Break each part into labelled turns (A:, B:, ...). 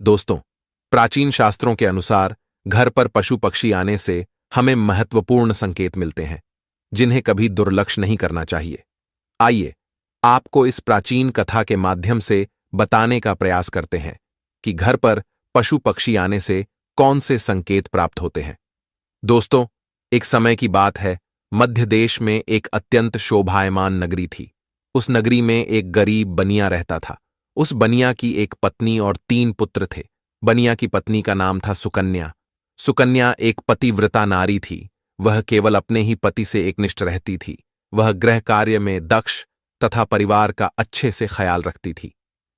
A: दोस्तों, प्राचीन शास्त्रों के अनुसार घर पर पशु पक्षी आने से हमें महत्वपूर्ण संकेत मिलते हैं, जिन्हें कभी दुर्लक्ष नहीं करना चाहिए। आइए, आपको इस प्राचीन कथा के माध्यम से बताने का प्रयास करते हैं कि घर पर पशु पक्षी आने से कौन से संकेत प्राप्त होते हैं। दोस्तों, एक समय की बात है, मध्य देश में एक अत्यंत शोभायमान नगरी थी। उस नगरी में एक गरीब बनिया रहता था। उस बनिया की एक पत्नी और 3 पुत्र थे। बनिया की पत्नी का नाम था सुकन्या। सुकन्या एक पतिव्रता नारी थी। वह केवल अपने ही पति से एकनिष्ठ रहती थी। वह गृह कार्य में दक्ष तथा परिवार का अच्छे से ख्याल रखती थी।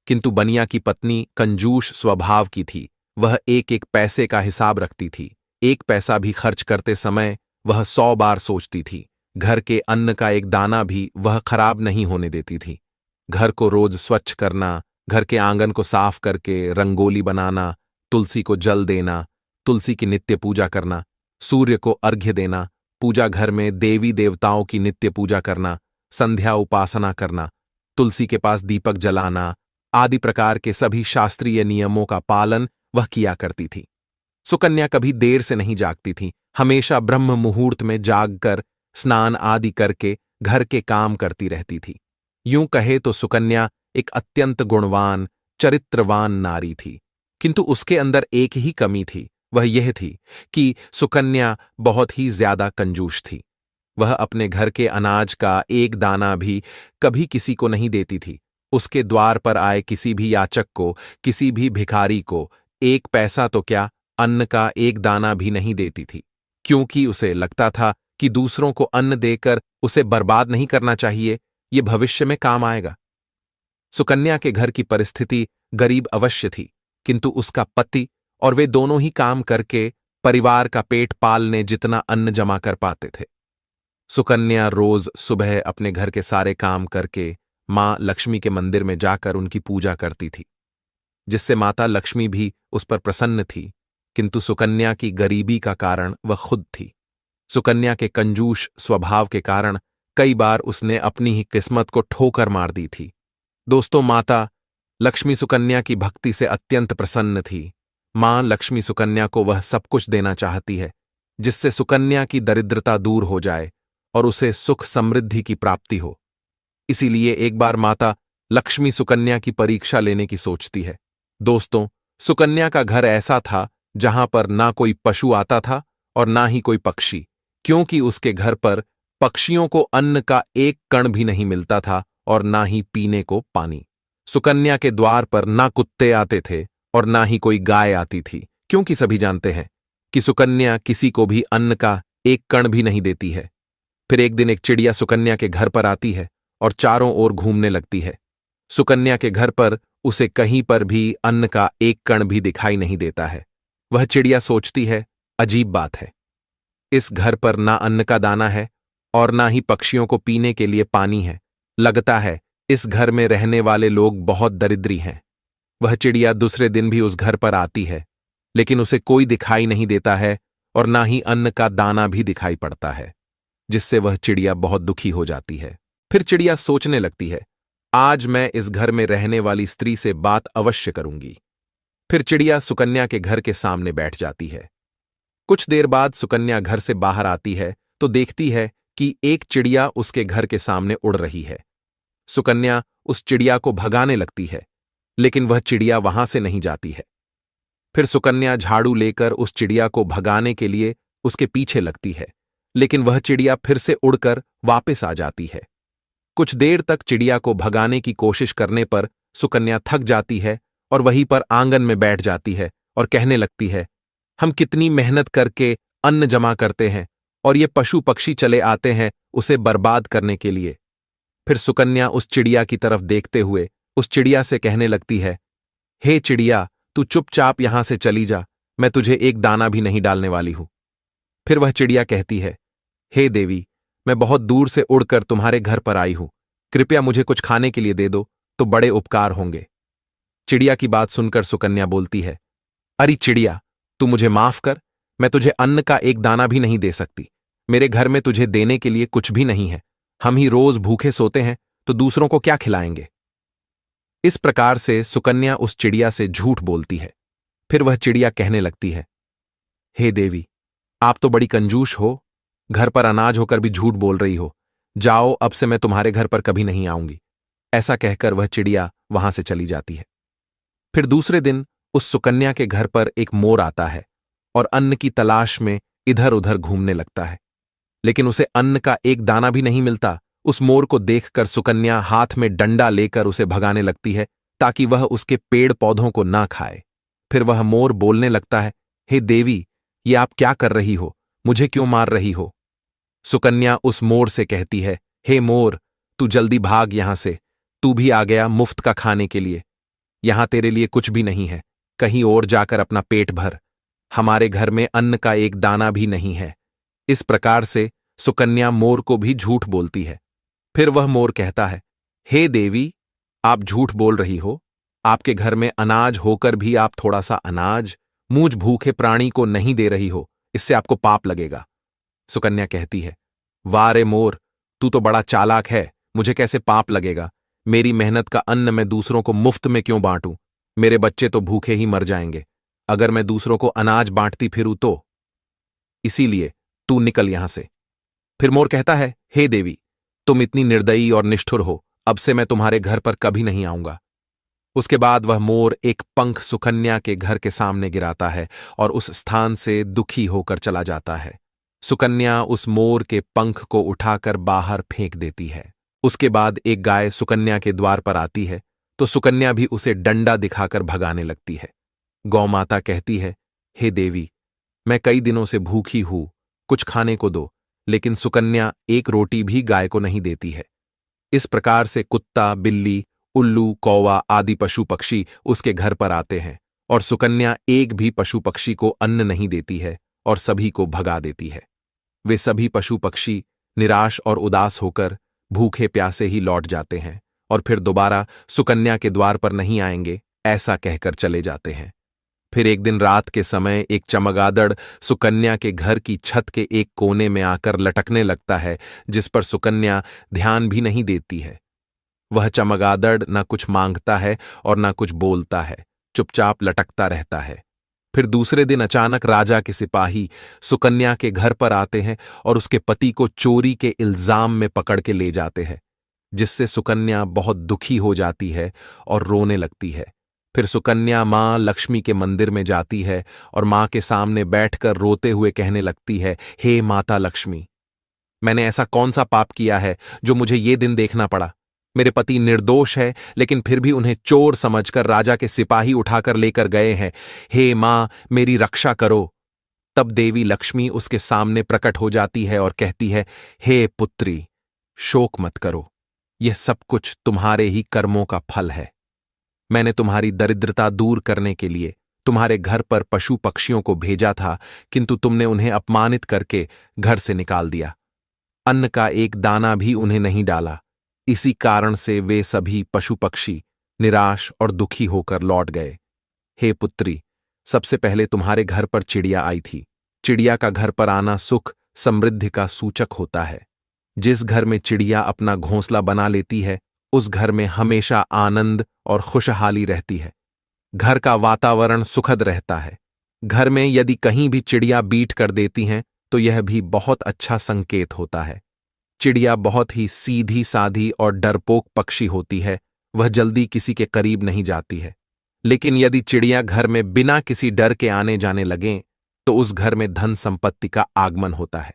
A: किंतु बनिया की पत्नी कंजूस स्वभाव की थी। वह एक एक पैसे का हिसाब रखती थी। एक पैसा भी खर्च करते समय वह 100 बार सोचती थी। घर के अन्न का एक दाना भी वह खराब नहीं होने देती थी। घर को रोज स्वच्छ करना, घर के आंगन को साफ करके रंगोली बनाना, तुलसी को जल देना, तुलसी की नित्य पूजा करना, सूर्य को अर्घ्य देना, पूजा घर में देवी देवताओं की नित्य पूजा करना, संध्या उपासना करना, तुलसी के पास दीपक जलाना आदि प्रकार के सभी शास्त्रीय नियमों का पालन वह किया करती थी। सुकन्या कभी देर से नहीं जागती थी। हमेशा ब्रह्म मुहूर्त में जागकर स्नान आदि करके घर के काम करती रहती थी। यूं कहे तो सुकन्या एक अत्यंत गुणवान, चरित्रवान नारी थी। किंतु उसके अंदर एक ही कमी थी। वह यह थी कि सुकन्या बहुत ही ज्यादा कंजूस थी। वह अपने घर के अनाज का एक दाना भी कभी किसी को नहीं देती थी। उसके द्वार पर आए किसी भी याचक को, किसी भी भिखारी को एक पैसा तो क्या, अन्न का एक दाना भी नहीं देती थी, क्योंकि उसे लगता था कि दूसरों को अन्न देकर उसे बर्बाद नहीं करना चाहिए, ये भविष्य में काम आएगा। सुकन्या के घर की परिस्थिति गरीब अवश्य थी, किंतु उसका पति और वे दोनों ही काम करके परिवार का पेट पालने जितना अन्न जमा कर पाते थे। सुकन्या रोज सुबह अपने घर के सारे काम करके मां लक्ष्मी के मंदिर में जाकर उनकी पूजा करती थी, जिससे माता लक्ष्मी भी उस पर प्रसन्न थी। किंतु सुकन्या की गरीबी का कारण वह खुद थी। सुकन्या के कंजूस स्वभाव के कारण कई बार उसने अपनी ही किस्मत को ठोकर मार दी थी। दोस्तों, माता लक्ष्मी सुकन्या की भक्ति से अत्यंत प्रसन्न थी। मां लक्ष्मी सुकन्या को वह सब कुछ देना चाहती है जिससे सुकन्या की दरिद्रता दूर हो जाए और उसे सुख समृद्धि की प्राप्ति हो। इसीलिए एक बार माता लक्ष्मी सुकन्या की परीक्षा लेने की सोचती है। दोस्तों, सुकन्या का घर ऐसा था जहां पर ना कोई पशु आता था और ना ही कोई पक्षी, क्योंकि उसके घर पर पक्षियों को अन्न का एक कण भी नहीं मिलता था और ना ही पीने को पानी। सुकन्या के द्वार पर ना कुत्ते आते थे और ना ही कोई गाय आती थी, क्योंकि सभी जानते हैं कि सुकन्या किसी को भी अन्न का एक कण भी नहीं देती है। फिर एक दिन एक चिड़िया सुकन्या के घर पर आती है और चारों ओर घूमने लगती है। सुकन्या के घर पर उसे कहीं पर भी अन्न का एक कण भी दिखाई नहीं देता है। वह चिड़िया सोचती है, अजीब बात है, इस घर पर ना अन्न का दाना है और ना ही पक्षियों को पीने के लिए पानी है। लगता है इस घर में रहने वाले लोग बहुत दरिद्री हैं। वह चिड़िया दूसरे दिन भी उस घर पर आती है, लेकिन उसे कोई दिखाई नहीं देता है और ना ही अन्न का दाना भी दिखाई पड़ता है, जिससे वह चिड़िया बहुत दुखी हो जाती है। फिर चिड़िया सोचने लगती है, आज मैं इस घर में रहने वाली स्त्री से बात अवश्य करूंगी। फिर चिड़िया सुकन्या के घर के सामने बैठ जाती है। कुछ देर बाद सुकन्या घर से बाहर आती है तो देखती है कि एक चिड़िया उसके घर के सामने उड़ रही है। सुकन्या उस चिड़िया को भगाने लगती है, लेकिन वह चिड़िया वहां से नहीं जाती है। फिर सुकन्या झाड़ू लेकर उस चिड़िया को भगाने के लिए उसके पीछे लगती है, लेकिन वह चिड़िया फिर से उड़कर वापस आ जाती है। कुछ देर तक चिड़िया को भगाने की कोशिश करने पर सुकन्या थक जाती है और वहीं पर आंगन में बैठ जाती है और कहने लगती है, हम कितनी मेहनत करके अन्न जमा करते हैं और ये पशु पक्षी चले आते हैं उसे बर्बाद करने के लिए। फिर सुकन्या उस चिड़िया की तरफ देखते हुए उस चिड़िया से कहने लगती है, हे चिड़िया, तू चुपचाप यहां से चली जा, मैं तुझे एक दाना भी नहीं डालने वाली हूं। फिर वह चिड़िया कहती है, हे देवी, मैं बहुत दूर से उड़कर तुम्हारे घर पर आई हूं, कृपया मुझे कुछ खाने के लिए दे दो तो बड़े उपकार होंगे। चिड़िया की बात सुनकर सुकन्या बोलती है, अरे चिड़िया, तू मुझे माफ कर, मैं तुझे अन्न का एक दाना भी नहीं दे सकती। मेरे घर में तुझे देने के लिए कुछ भी नहीं है। हम ही रोज भूखे सोते हैं तो दूसरों को क्या खिलाएंगे। इस प्रकार से सुकन्या उस चिड़िया से झूठ बोलती है। फिर वह चिड़िया कहने लगती है, हे देवी, आप तो बड़ी कंजूस हो, घर पर अनाज होकर भी झूठ बोल रही हो। जाओ, अब से मैं तुम्हारे घर पर कभी नहीं आऊंगी। ऐसा कहकर वह चिड़िया वहां से चली जाती है। फिर दूसरे दिन उस सुकन्या के घर पर एक मोर आता है और अन्न की तलाश में इधर उधर घूमने लगता है, लेकिन उसे अन्न का एक दाना भी नहीं मिलता। उस मोर को देखकर सुकन्या हाथ में डंडा लेकर उसे भगाने लगती है ताकि वह उसके पेड़ पौधों को ना खाए। फिर वह मोर बोलने लगता है, हे देवी, ये आप क्या कर रही हो? मुझे क्यों मार रही हो? सुकन्या उस मोर से कहती है, हे मोर, तू जल्दी भाग यहां से। तू भी आ गया मुफ्त का खाने के लिए। यहां तेरे लिए कुछ भी नहीं है। कहीं और जाकर अपना पेट भर। हमारे घर में अन्न का एक दाना भी नहीं है। इस प्रकार से सुकन्या मोर को भी झूठ बोलती है। फिर वह मोर कहता है, हे देवी, आप झूठ बोल रही हो। आपके घर में अनाज होकर भी आप थोड़ा सा अनाज मुझ भूखे प्राणी को नहीं दे रही हो। इससे आपको पाप लगेगा। सुकन्या कहती है, वाह रे मोर, तू तो बड़ा चालाक है। मुझे कैसे पाप लगेगा? मेरी मेहनत का अन्न मैं दूसरों को मुफ्त में क्यों बांटूं? मेरे बच्चे तो भूखे ही मर जाएंगे अगर मैं दूसरों को अनाज बांटती फिरूं तो। इसीलिए तू निकल यहां से। फिर मोर कहता है, हे देवी, तुम इतनी निर्दयी और निष्ठुर हो। अब से मैं तुम्हारे घर पर कभी नहीं आऊंगा। उसके बाद वह मोर एक पंख सुकन्या के घर के सामने गिराता है और उस स्थान से दुखी होकर चला जाता है। सुकन्या उस मोर के पंख को उठाकर बाहर फेंक देती है। उसके बाद एक गाय सुकन्या के द्वार पर आती है तो सुकन्या भी उसे डंडा दिखाकर भगाने लगती है। गौ माता कहती है, हे देवी, मैं कई दिनों से भूखी हूं, कुछ खाने को दो। लेकिन सुकन्या एक रोटी भी गाय को नहीं देती है। इस प्रकार से कुत्ता, बिल्ली, उल्लू, कौवा आदि पशु पक्षी उसके घर पर आते हैं और सुकन्या एक भी पशु पक्षी को अन्न नहीं देती है और सभी को भगा देती है। वे सभी पशु पक्षी निराश और उदास होकर भूखे प्यासे ही लौट जाते हैं और फिर दोबारा सुकन्या के द्वार पर नहीं आएंगे, ऐसा कहकर चले जाते हैं। फिर एक दिन रात के समय एक चमगादड़ सुकन्या के घर की छत के एक कोने में आकर लटकने लगता है, जिस पर सुकन्या ध्यान भी नहीं देती है। वह चमगादड़ न कुछ मांगता है और न कुछ बोलता है, चुपचाप लटकता रहता है। फिर दूसरे दिन अचानक राजा के सिपाही सुकन्या के घर पर आते हैं और उसके पति को चोरी के इल्जाम में पकड़ के ले जाते हैं, जिससे सुकन्या बहुत दुखी हो जाती है और रोने लगती है। फिर सुकन्या मां लक्ष्मी के मंदिर में जाती है और मां के सामने बैठकर रोते हुए कहने लगती है, हे माता लक्ष्मी, मैंने ऐसा कौन सा पाप किया है जो मुझे ये दिन देखना पड़ा? मेरे पति निर्दोष है, लेकिन फिर भी उन्हें चोर समझकर राजा के सिपाही उठाकर लेकर गए हैं। हे मां, मेरी रक्षा करो। तब देवी लक्ष्मी उसके सामने प्रकट हो जाती है और कहती है, हे पुत्री, शोक मत करो। यह सब कुछ तुम्हारे ही कर्मों का फल है। मैंने तुम्हारी दरिद्रता दूर करने के लिए तुम्हारे घर पर पशु पक्षियों को भेजा था, किंतु तुमने उन्हें अपमानित करके घर से निकाल दिया। अन्न का एक दाना भी उन्हें नहीं डाला। इसी कारण से वे सभी पशु पक्षी निराश और दुखी होकर लौट गए। हे पुत्री, सबसे पहले तुम्हारे घर पर चिड़िया आई थी। चिड़िया का घर पर आना सुख समृद्धि का सूचक होता है। जिस घर में चिड़िया अपना घोंसला बना लेती है, उस घर में हमेशा आनंद और खुशहाली रहती है। घर का वातावरण सुखद रहता है। घर में यदि कहीं भी चिड़िया बीट कर देती हैं तो यह भी बहुत अच्छा संकेत होता है। चिड़िया बहुत ही सीधी साधी और डरपोक पक्षी होती है। वह जल्दी किसी के करीब नहीं जाती है। लेकिन यदि चिड़िया घर में बिना किसी डर के आने जाने लगें तो उस घर में धन संपत्ति का आगमन होता है।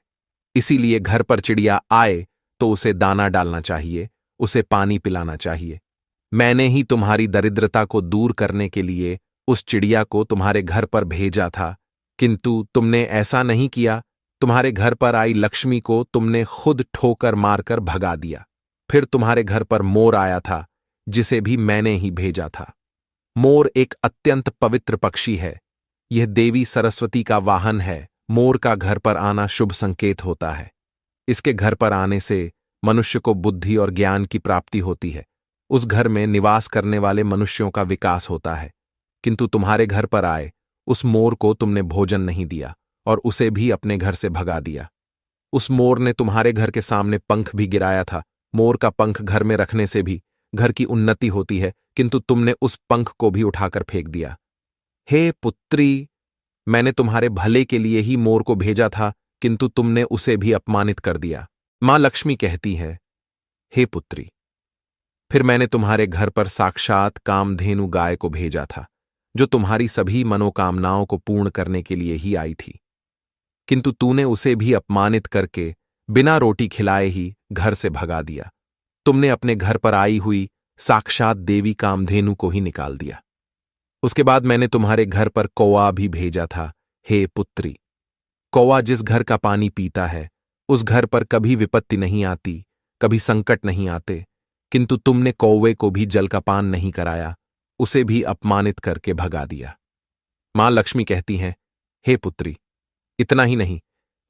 A: इसीलिए घर पर चिड़िया आए तो उसे दाना डालना चाहिए, उसे पानी पिलाना चाहिए। मैंने ही तुम्हारी दरिद्रता को दूर करने के लिए उस चिड़िया को तुम्हारे घर पर भेजा था, किंतु तुमने ऐसा नहीं किया। तुम्हारे घर पर आई लक्ष्मी को तुमने खुद ठोकर मारकर भगा दिया। फिर तुम्हारे घर पर मोर आया था, जिसे भी मैंने ही भेजा था। मोर एक अत्यंत पवित्र पक्षी है। यह देवी सरस्वती का वाहन है। मोर का घर पर आना शुभ संकेत होता है। इसके घर पर आने से मनुष्य को बुद्धि और ज्ञान की प्राप्ति होती है। उस घर में निवास करने वाले मनुष्यों का विकास होता है। किंतु तुम्हारे घर पर आए उस मोर को तुमने भोजन नहीं दिया और उसे भी अपने घर से भगा दिया। उस मोर ने तुम्हारे घर के सामने पंख भी गिराया था। मोर का पंख घर में रखने से भी घर की उन्नति होती है, किंतु तुमने उस पंख को भी उठाकर फेंक दिया। हे पुत्री, मैंने तुम्हारे भले के लिए ही मोर को भेजा था, किंतु तुमने उसे भी अपमानित कर दिया। मां लक्ष्मी कहती है, हे पुत्री, फिर मैंने तुम्हारे घर पर साक्षात कामधेनु गाय को भेजा था, जो तुम्हारी सभी मनोकामनाओं को पूर्ण करने के लिए ही आई थी, किंतु तूने उसे भी अपमानित करके बिना रोटी खिलाए ही घर से भगा दिया। तुमने अपने घर पर आई हुई साक्षात देवी कामधेनु को ही निकाल दिया। उसके बाद मैंने तुम्हारे घर पर कौआ भी भेजा था। हे पुत्री, कौआ जिस घर का पानी पीता है, उस घर पर कभी विपत्ति नहीं आती, कभी संकट नहीं आते, किंतु तुमने कौवे को भी जल का पान नहीं कराया, उसे भी अपमानित करके भगा दिया। मां लक्ष्मी कहती हैं, हे पुत्री, इतना ही नहीं,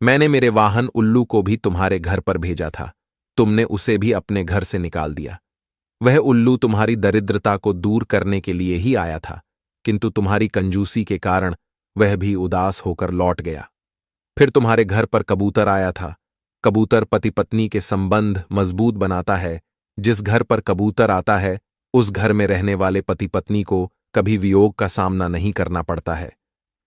A: मैंने मेरे वाहन उल्लू को भी तुम्हारे घर पर भेजा था, तुमने उसे भी अपने घर से निकाल दिया। वह उल्लू तुम्हारी दरिद्रता को दूर करने के लिए ही आया था, किंतु तुम्हारी कंजूसी के कारण वह भी उदास होकर लौट गया। फिर तुम्हारे घर पर कबूतर आया था। कबूतर पति पत्नी के संबंध मजबूत बनाता है। जिस घर पर कबूतर आता है, उस घर में रहने वाले पति पत्नी को कभी वियोग का सामना नहीं करना पड़ता है,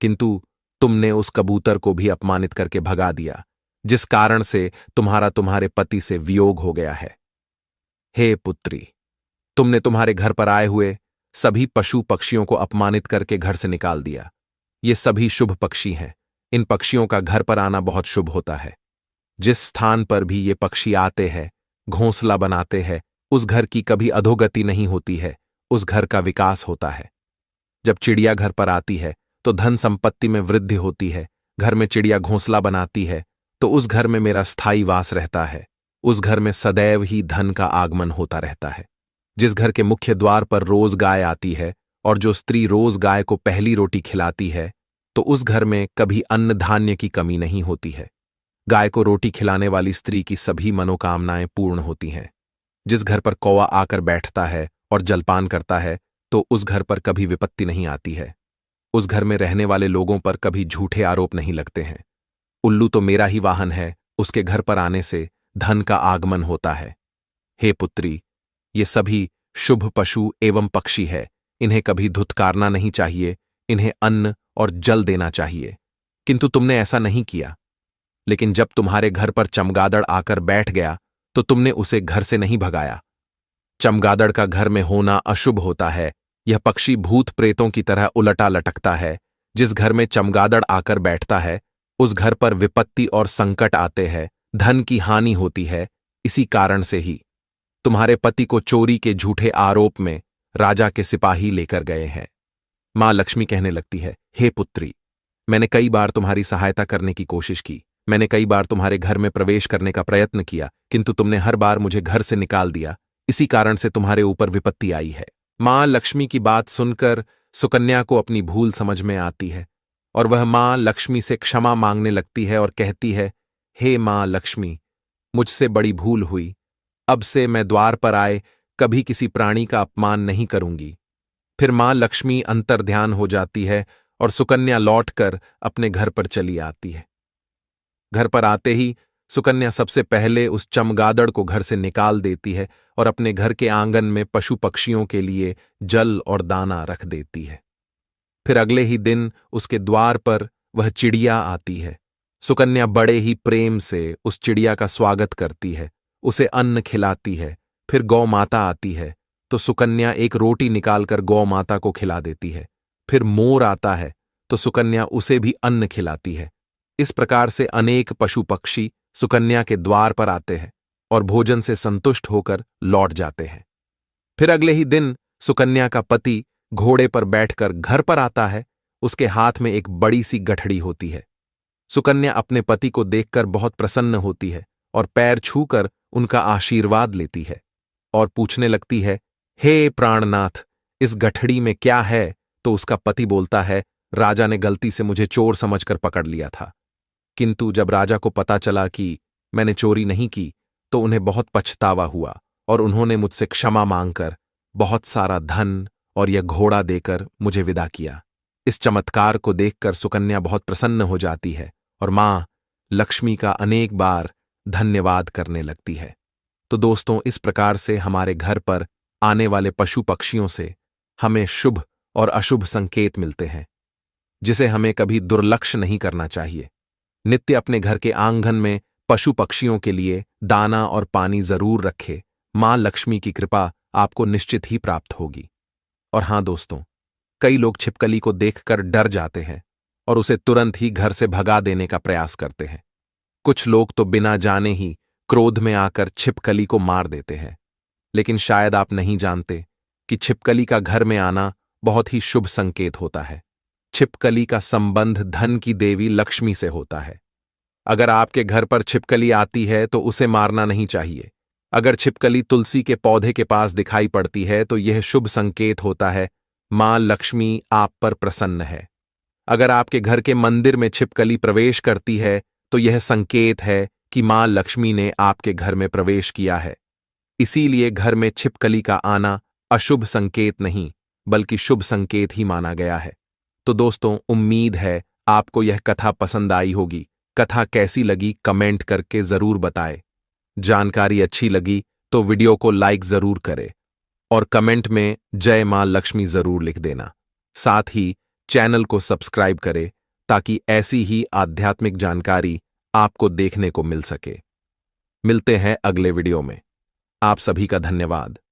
A: किंतु तुमने उस कबूतर को भी अपमानित करके भगा दिया, जिस कारण से तुम्हारे पति से वियोग हो गया है। हे पुत्री, तुमने तुम्हारे घर पर आए हुए सभी पशु पक्षियों को अपमानित करके घर से निकाल दिया। ये सभी शुभ पक्षी हैं। इन पक्षियों का घर पर आना बहुत शुभ होता है। जिस स्थान पर भी ये पक्षी आते हैं, घोंसला बनाते हैं, उस घर की कभी अधोगति नहीं होती है, उस घर का विकास होता है। जब चिड़िया घर पर आती है तो धन संपत्ति में वृद्धि होती है। घर में चिड़िया घोंसला बनाती है तो उस घर में मेरा स्थायी वास रहता है। उस घर में सदैव ही धन का आगमन होता रहता है। जिस घर के मुख्य द्वार पर रोज गाय आती है और जो स्त्री रोज गाय को पहली रोटी खिलाती है, तो उस घर में कभी अन्न धान्य की कमी नहीं होती है। गाय को रोटी खिलाने वाली स्त्री की सभी मनोकामनाएं पूर्ण होती हैं। जिस घर पर कौवा आकर बैठता है और जलपान करता है, तो उस घर पर कभी विपत्ति नहीं आती है। उस घर में रहने वाले लोगों पर कभी झूठे आरोप नहीं लगते हैं। उल्लू तो मेरा ही वाहन है, उसके घर पर आने से धन का आगमन होता है। हे पुत्री, ये सभी शुभ पशु एवं पक्षी है। इन्हें कभी धुतकारना नहीं चाहिए, इन्हें अन्न और जल देना चाहिए, किंतु तुमने ऐसा नहीं किया। लेकिन जब तुम्हारे घर पर चमगादड़ आकर बैठ गया तो तुमने उसे घर से नहीं भगाया। चमगादड़ का घर में होना अशुभ होता है। यह पक्षी भूत प्रेतों की तरह उलटा लटकता है। जिस घर में चमगादड़ आकर बैठता है, उस घर पर विपत्ति और संकट आते हैं, धन की हानि होती है। इसी कारण से ही तुम्हारे पति को चोरी के झूठे आरोप में राजा के सिपाही लेकर गए हैं। मां लक्ष्मी कहने लगती है, हे पुत्री, मैंने कई बार तुम्हारी सहायता करने की कोशिश की। मैंने कई बार तुम्हारे घर में प्रवेश करने का प्रयत्न किया, किंतु तुमने हर बार मुझे घर से निकाल दिया। इसी कारण से तुम्हारे ऊपर विपत्ति आई है। मां लक्ष्मी की बात सुनकर सुकन्या को अपनी भूल समझ में आती है और वह मां लक्ष्मी से क्षमा मांगने लगती है और कहती है, हे मां लक्ष्मी, मुझसे बड़ी भूल हुई। अब से मैं द्वार पर आए कभी किसी प्राणी का अपमान नहीं करूंगी। फिर मां लक्ष्मी अंतर्ध्यान हो जाती है और सुकन्या लौटकर अपने घर पर चली आती है। घर पर आते ही सुकन्या सबसे पहले उस चमगादड़ को घर से निकाल देती है और अपने घर के आंगन में पशु पक्षियों के लिए जल और दाना रख देती है। फिर अगले ही दिन उसके द्वार पर वह चिड़िया आती है। सुकन्या बड़े ही प्रेम से उस चिड़िया का स्वागत करती है, उसे अन्न खिलाती है। फिर गौ माता आती है तो सुकन्या एक रोटी निकालकर गौ माता को खिला देती है। फिर मोर आता है तो सुकन्या उसे भी अन्न खिलाती है। इस प्रकार से अनेक पशु पक्षी सुकन्या के द्वार पर आते हैं और भोजन से संतुष्ट होकर लौट जाते हैं। फिर अगले ही दिन सुकन्या का पति घोड़े पर बैठकर घर पर आता है। उसके हाथ में एक बड़ी सी गठड़ी होती है। सुकन्या अपने पति को देखकर बहुत प्रसन्न होती है और पैर छूकर उनका आशीर्वाद लेती है और पूछने लगती है, हे प्राणनाथ, इस गठड़ी में क्या है? तो उसका पति बोलता है, राजा ने गलती से मुझे चोर समझकर पकड़ लिया था, किंतु जब राजा को पता चला कि मैंने चोरी नहीं की तो उन्हें बहुत पछतावा हुआ और उन्होंने मुझसे क्षमा मांगकर बहुत सारा धन और यह घोड़ा देकर मुझे विदा किया। इस चमत्कार को देखकर सुकन्या बहुत प्रसन्न हो जाती है और मां लक्ष्मी का अनेक बार धन्यवाद करने लगती है। तो दोस्तों, इस प्रकार से हमारे घर पर आने वाले पशु पक्षियों से हमें शुभ और अशुभ संकेत मिलते हैं। जिसे हमें कभी दुर्लक्ष्य नहीं करना चाहिए। नित्य अपने घर के आंगन में पशु पक्षियों के लिए दाना और पानी जरूर रखे। मां लक्ष्मी की कृपा आपको निश्चित ही प्राप्त होगी। और हां दोस्तों, कई लोग छिपकली को देखकर डर जाते हैं और उसे तुरंत ही घर से भगा देने का प्रयास करते हैं। कुछ लोग तो बिना जाने ही क्रोध में आकर छिपकली को मार देते हैं। लेकिन शायद आप नहीं जानते कि छिपकली का घर में आना बहुत ही शुभ संकेत होता है। छिपकली का संबंध धन की देवी लक्ष्मी से होता है। अगर आपके घर पर छिपकली आती है तो उसे मारना नहीं चाहिए। अगर छिपकली तुलसी के पौधे के पास दिखाई पड़ती है तो यह शुभ संकेत होता है, मां लक्ष्मी आप पर प्रसन्न है। अगर आपके घर के मंदिर में छिपकली प्रवेश करती है तो यह संकेत है कि मां लक्ष्मी ने आपके घर में प्रवेश किया है। इसीलिए घर में छिपकली का आना अशुभ संकेत नहीं, बल्कि शुभ संकेत ही माना गया है। तो दोस्तों, उम्मीद है आपको यह कथा पसंद आई होगी। कथा कैसी लगी कमेंट करके जरूर बताएं। जानकारी अच्छी लगी तो वीडियो को लाइक जरूर करें और कमेंट में जय मां लक्ष्मी जरूर लिख देना। साथ ही चैनल को सब्सक्राइब करें ताकि ऐसी ही आध्यात्मिक जानकारी आपको देखने को मिल सके। मिलते हैं अगले वीडियो में। आप सभी का धन्यवाद।